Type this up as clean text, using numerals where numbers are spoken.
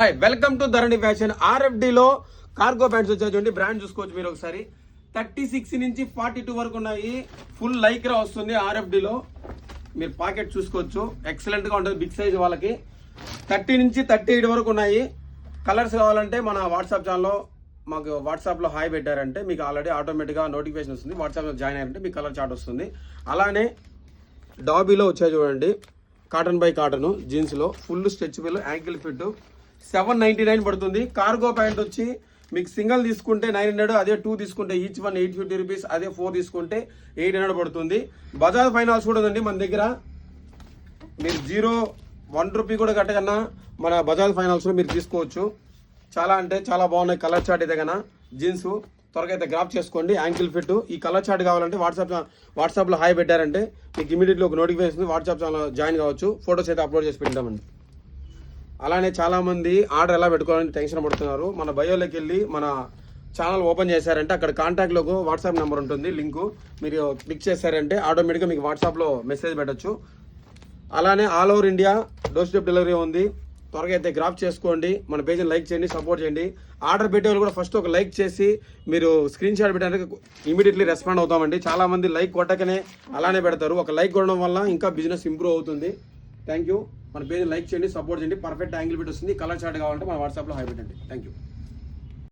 Hi welcome to Dharani fashion. ఆర్ఎఫ్డిలో cargo pants వచ్చాయి చూడండి. బ్రాండ్ చూసుకోవచ్చు మీరు ఒకసారి. 36 నుంచి 42 వరకు ఉన్నాయి. ఫుల్ లైక్రా వస్తుంది ఆర్ఎఫ్డిలో. మీరు పాకెట్ చూసుకోవచ్చు, ఎక్సలెంట్ గా ఉంటుంది. బిగ్ సైజ్ వాళ్ళకి 30 నుంచి 38 వరకు ఉన్నాయి. కలర్స్ కావాలంటే మన వాట్సాప్ ఛానల్లో మాకు వాట్సాప్లో హాయ్ పెట్టారంటే మీకు ఆల్రెడీ ఆటోమేటిక్గా నోటిఫికేషన్ వస్తుంది. వాట్సాప్లో జాయిన్ అయ్యారంటే మీకు కలర్ చార్ట్ వస్తుంది. అలానే డాబీలో వచ్చాయి చూడండి, కాటన్ బై కాటన్ జీన్స్లో ఫుల్ స్ట్రెచబుల్ యాంకిల్ ఫిట్ 799 పడుతుంది. కార్గో ప్యాంట్ వచ్చి మీకు సింగిల్ తీసుకుంటే 900, అదే 2 తీసుకుంటే ఈచ్ వన్ 850 రూపీస్, అదే 4 తీసుకుంటే 800 పడుతుంది. బజాజ్ ఫైనాన్స్ కూడా ఉందండి మన దగ్గర. మీరు 0-1 రూపీ కూడా కట్టకన్నా మన బజాజ్ ఫైనాన్స్లో మీరు తీసుకోవచ్చు. చాలా అంటే చాలా బాగున్నాయి. కలర్ చార్ట్ అయితే కన్నా జీన్స్ త్వరగా అయితే గ్రాప్ చేసుకోండి. యాంకిల్ ఫిట్ ఈ కలర్ చార్ట్ కావాలంటే వాట్సాప్లో హాయ్ పెట్టారంటే మీకు ఇమీడియట్లీ ఒక నోటిఫికేషన్ వాట్సాప్ ఛానల్ జాయిన్ కావచ్చు. ఫొటోస్ అయితే అప్లోడ్ చేసి పెట్టామండి. అలానే చాలామంది ఆర్డర్ ఎలా పెట్టుకోవాలని టెన్షన్ పడుతున్నారు. మన బయోలోకి వెళ్ళి మన ఛానల్ ఓపెన్ చేశారంటే అక్కడ కాంటాక్ట్లో వాట్సాప్ నెంబర్ ఉంటుంది, లింకు మీరు క్లిక్ చేశారంటే ఆటోమేటిక్గా మీకు వాట్సాప్లో మెసేజ్ పెట్టచ్చు. అలానే all over India door step delivery ఉంది. త్వరగా అయితే గ్రాప్ చేసుకోండి. మన పేజ్ని లైక్ చేయండి, సపోర్ట్ చేయండి. ఆర్డర్ పెట్టే వాళ్ళు కూడా ఫస్ట్ ఒక లైక్ చేసి మీరు స్క్రీన్ షాట్ పెట్టడానికి ఇమీడియట్లీ రెస్పాండ్ అవుతామండి. చాలామంది లైక్ కొట్టకనే అలానే పెడతారు. ఒక లైక్ కొట్టడం వల్ల ఇంకా బిజినెస్ ఇంప్రూవ్ అవుతుంది. Thank you. మన పేజ్ని లైక్ చేయండి, సపోర్ట్ చేయండి. పర్ఫెక్ట్ యాంగిల్ పెట్టి వస్తుంది. కలర్ చార్ట్ కావాలంటే మన వాట్సాప్లో హాయ్ పెట్టండి. Thank you.